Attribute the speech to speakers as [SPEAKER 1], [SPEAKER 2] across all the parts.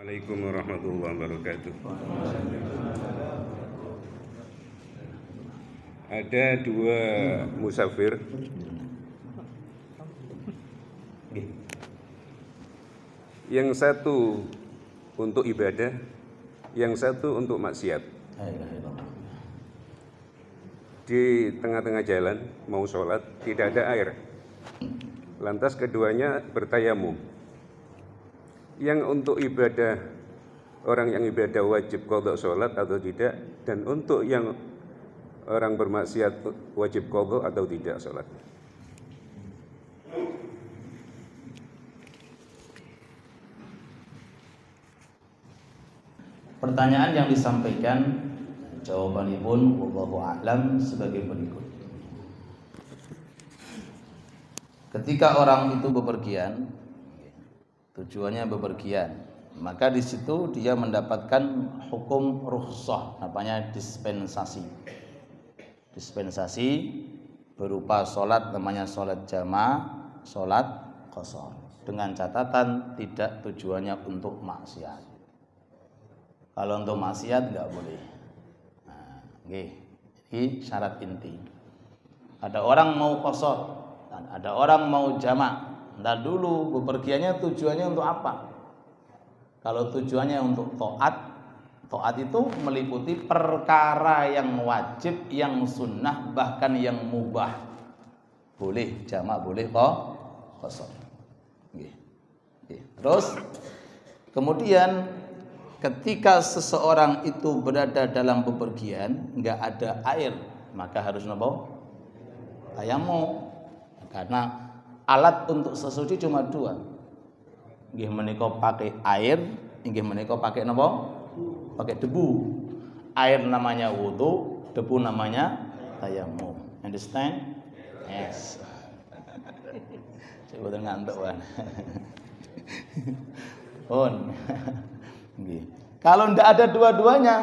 [SPEAKER 1] Assalamualaikum warahmatullahi wabarakatuh. Ada dua musafir. Yang satu untuk ibadah, yang satu untuk maksiat. Di tengah-tengah jalan mau sholat, tidak ada air. Lantas keduanya bertayamum. Yang untuk ibadah, orang yang ibadah wajib qadha sholat atau tidak, dan untuk yang orang bermaksiat wajib qadha atau tidak sholat.
[SPEAKER 2] Pertanyaan yang disampaikan, jawabannya pun wallahu a'lam sebagai berikut. Ketika orang itu bepergian, tujuannya bepergian, maka di situ dia mendapatkan hukum rukhsah, namanya dispensasi. Dispensasi berupa sholat, namanya sholat jamaah, sholat qashar, dengan catatan tidak tujuannya untuk maksiat. Kalau untuk maksiat nggak boleh. Nah, ini syarat inti. Ada orang mau qashar dan ada orang mau jamaah. Ntar dulu bepergiannya tujuannya untuk apa? Kalau tujuannya untuk taat itu meliputi perkara yang wajib, yang sunnah, bahkan yang mubah. Boleh jamak, boleh qashar. Terus kemudian ketika seseorang itu berada dalam bepergian, nggak ada air, maka harus nopo? Tayamum. Karena alat untuk sesuci cuma dua. Nggih menika pakai air, nggih menika pakai napa? Pakai debu. Air namanya wudu, debu namanya tayamum. Understand? Yes. Saya betul ngantuk kan. Nggih. Kalau ndak ada dua-duanya,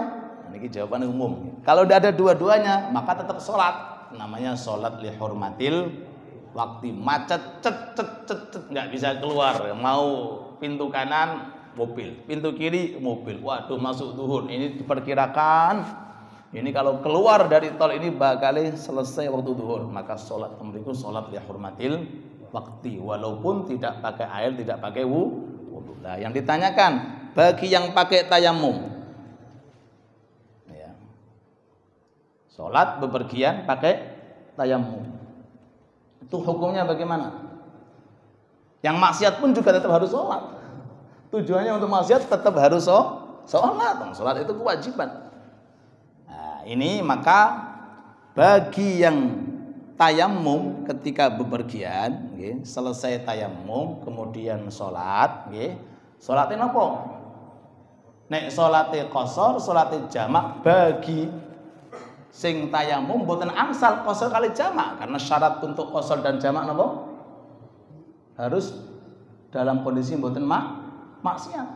[SPEAKER 2] ini jawaban umum. Kalau ndak ada dua-duanya, maka tetap sholat. Namanya sholat li hurmatil waktu, macet nggak bisa keluar, mau pintu kanan mobil, pintu kiri mobil, waduh masuk zuhur, ini diperkirakan ini kalau keluar dari tol ini bakal selesai waktu zuhur, maka sholat itu sholat li hurmatil waktu, walaupun tidak pakai air, tidak pakai wudu. Nah, yang ditanyakan bagi yang pakai tayamum, ya, sholat bepergian pakai tayamum, itu hukumnya bagaimana? Yang maksiat pun juga tetap harus sholat. Tujuannya untuk maksiat tetap harus sholat. Sholat itu kewajiban. Nah, ini maka bagi yang tayamum ketika bepergian, selesai tayamum kemudian sholat, sholatnya apa? Nek sholatnya qashar, sholatnya jamak bagi sing tayamum mboten angsal qashar kali jamak, karena syarat untuk qashar dan jamak napa? Harus dalam kondisi mboten maksiat.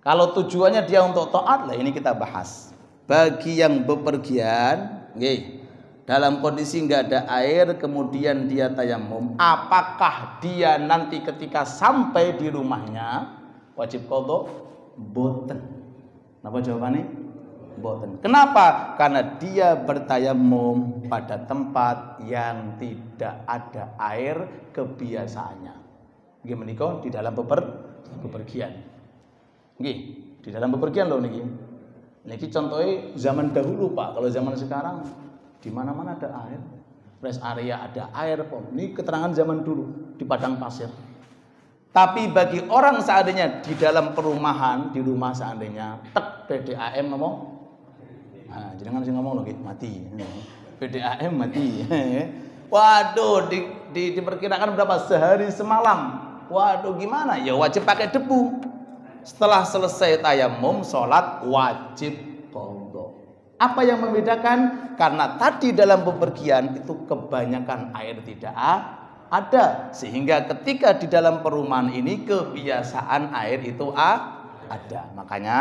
[SPEAKER 2] Kalau tujuannya dia untuk taat, lah ini kita bahas. Bagi yang bepergian, dalam kondisi nggak ada air, kemudian dia tayamum, apakah dia nanti ketika sampai di rumahnya wajib qadha? Boten. Napa jawabannya? Boten. Kenapa? Karena dia bertayamum pada tempat yang tidak ada air kebiasaannya. Nggih menika di dalam bepergian. Nggih, di dalam bepergian loh niki. Niki contohnya zaman dahulu, Pak. Kalau zaman sekarang di mana-mana ada air. Rest area ada air, Pak. Ini keterangan zaman dulu di padang pasir. Tapi bagi orang seandainya di dalam perumahan, di rumah seandainya tek PDAM ngomong, nah, jangan sing ngomong lho mati. PDAM mati. Waduh, diperkirakan berapa? Sehari semalam. Waduh, gimana? Ya wajib pakai debu. Setelah selesai tayamum, sholat wajib qadha. Apa yang membedakan? Karena tadi dalam bepergian itu kebanyakan air tidak ada, sehingga ketika di dalam perumahan ini kebiasaan air itu ada. Makanya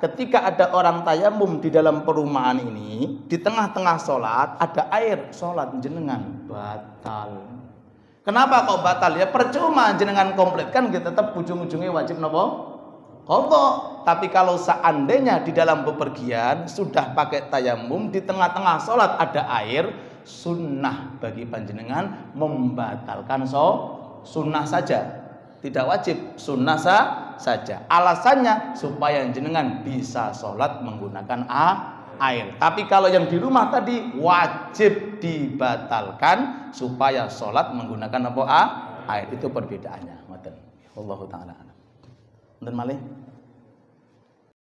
[SPEAKER 2] ketika ada orang tayamum di dalam perumahan ini, di tengah-tengah sholat ada air, sholat jenengan batal. Kenapa kok batal? Ya percuma jenengan kompletkan, kita tetap ujung-ujungnya wajib nopo? Qadha. Tapi kalau seandainya di dalam bepergian sudah pakai tayamum, di tengah-tengah sholat ada air, sunnah bagi panjenengan membatalkan sunnah saja, tidak wajib, sunnah saja. Alasannya supaya jenengan bisa sholat menggunakan air. Tapi kalau yang di rumah tadi wajib dibatalkan supaya sholat menggunakan apa? Air. Itu perbedaannya. Wallahu taala. Malih.